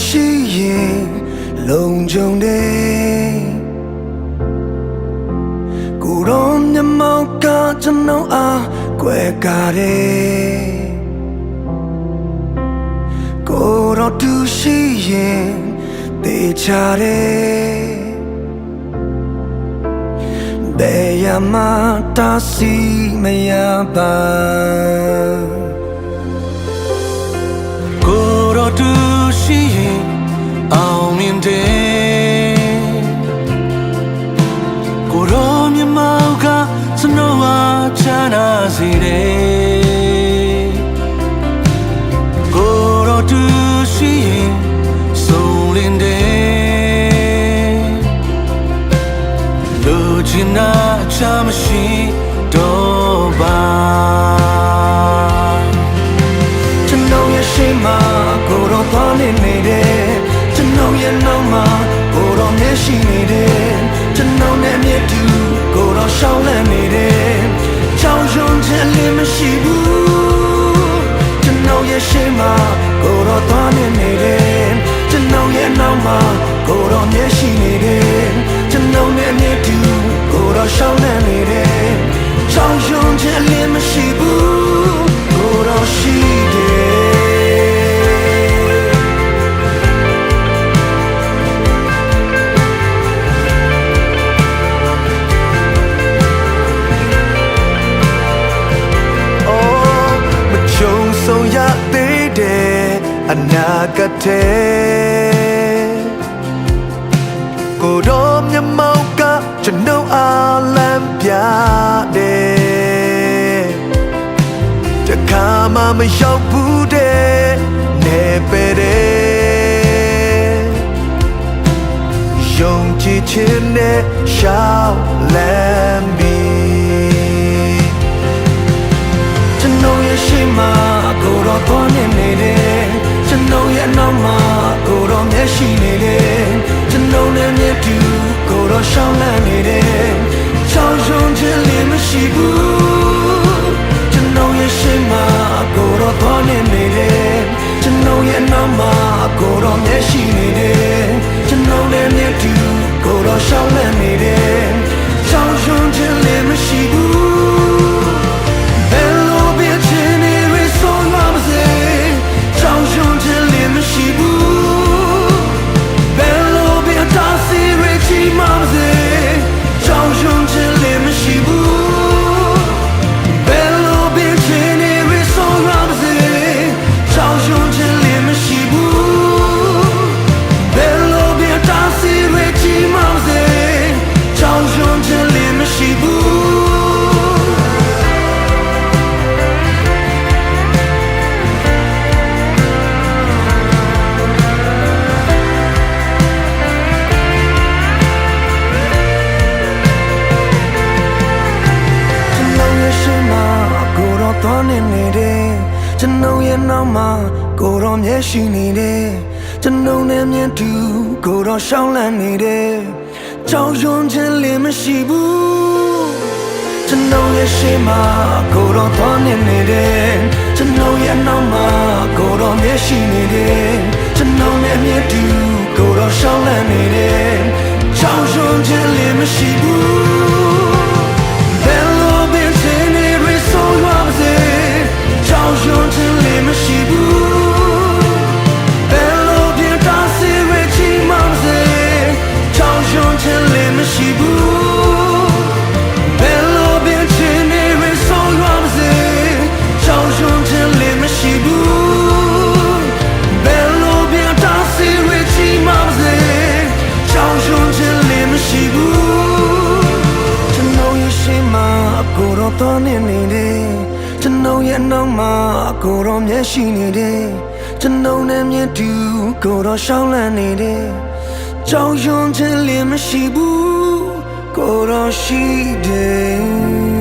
ရှိရင်လုံခြုံတယ်ကိုယ်တော်မျက်မှောက်ကကျွန်တော်အားကွယ်ကားတယ်ကိုယ်တော်သူရှိရင်တေချာတယ်ဘယ်ရမှတားဆီးမရပါကိုယ်တော်သူရှိရင်အောင်မြင်တယ်ကိုယ်တော်မျက်မှောက်ကကျွန်တော်အားချမ်းသာစေတယ်ကိုယ်တော်သူရှိရင်ဆုံးလင်းတယ်လူချင်နာချမ်းမရှိတော့ပါကျွန်တော်ရဲ့ရှိမှကိုယ်တော်သွားနေတယ်ကျွန်တော်ရဲ့နောက်မှာကိုယ်တော်မျက်ရှိနေတယ်ကျွန်တော်နဲ့မြတ်သူကိုယ်တော်ရှောင်းလန့်နေတယ်ကြောင်ရွံ့ခြင်းလည်းမရှိဘူးကျွန်တော်ရဲ့ရှိမှကိုယ်တော်သွားနေတယ်ကျွန်တော်ရဲ့နောက်မှာကိုယ်တော်မျက်ရှိနေတယ်ကျွန်တော်နဲ့မြတ်သူကိုယ်တော်ရှောင်းလန့်နေတယ်ကြောင်ရွံ့ခြင်းလည်းမရှိဘူးကိုယ်တော်ရှိတယ်ဆုံးရသေးတယ်အနာဂတ်ထဲကိုယ်တော်မျက်မှောက်ကကျွန်တော်အားလမ်းပြတယ်တခါမှမရောက်ဘူးတဲ့နေပဲတဲ့ယုံကြည်ခြင်းနဲ့ရှောင်းလမ်းပြီးကျွန်တော်ရဲ့ရှိမှကိုယ်တော်သွားနေတယ်ကျွန်တော်ရဲ့နောက်မှာကိုယ်တော်မျက်ရှိနေတယ်ကျွန်တော်နဲ့မြတ်သူကိုယ်တော်ရှောင်းလန့်နေတယ်ချောင်းရွံ့ခြင်းလည်းမရှိဘူးကျွန်တော်ရဲ့ရှိမှကိုယ်တော်သွားနေတယ်ကျွန်တော်ရဲ့နောက်မှာကိုယ်တော်မျက်ရှိနေတယ်ကျွန်တော်နဲ့မြတ်သူကိုယ်တော်ရှောင်းလန့်နေတယ်ချောင်းရွံ့ခြင်းလည်းမရှိဘူးမရှိဘူးဘယ်လိုပြတာစီရချီမမစေကြောင်ရွံ့ခြင်းလည်းမရှိဘူးဘယ်လိုပြချင်နေရဆိုရမစေကြောင်ရွံ့ခြင်းလည်းမရှိဘူးဘယ်လိုပြတာစီရချီမမစေကြောင်ရွံ့ခြင်းလည်းမရှိဘူးသွားနေတယ်ကျွန်တော်ရဲ့နောက်မှာကိုယ်တော်မျက်ရှိနေတယ်ကျွန်တော်နဲ့မြတ်သူကိုယ်တော်ရှောင်းလန့်နေတယ်ကြောင်ရွံ့ခြင်းလည်းမရှိဘူးကျွန်တော်ရဲ့ရှိမှကိုယ်တော်သွားနေတယ်ကျွန်တော်ရဲ့နောက်မှာကိုယ်တော်မျက်ရှိနေတယ်ကျွန်တော်နဲ့မြတ်သူကိုယ်တော်ရှောင်းလန့်နေတယ်ကြောင်ရွံ့ခြင်းလည်းမရှိဘူးဘယ်လိုပင်ခြင်းတွေဆိုရမစေကြောင်ရွံ့ခြင်းလည်းမရှိဘူးဘယ်လိုပြတာစီရချီမမစေကြောင်ရွံ့ခြင်းလည်းမရှိဘူးဘယ်လိုပြခြင်းတွေဆိုရမစေကြောင်ရွံ့ခြင်းလည်းမရှိဘူးဘယ်လိုပြတာစီရချီမမစေကြောင်ရွံ့ခြင်းလည်းမရှိဘူးကျွန်တော်ရဲ့ရှိမှကိုယ်တော်သွားနေတယ်ကျွန်တော်ရဲ့နောက်မှာကိုယ်တော်မျက်ရှိနေတယ်ကျွန်တော်နဲ့မြတ်သူကိုယ်တော်ရှောင်းလန့်နေတယ်ကြောင်ရွံ့ခြင်းလည်းမရှိဘူးကိုယ်တော်ရှိတယ်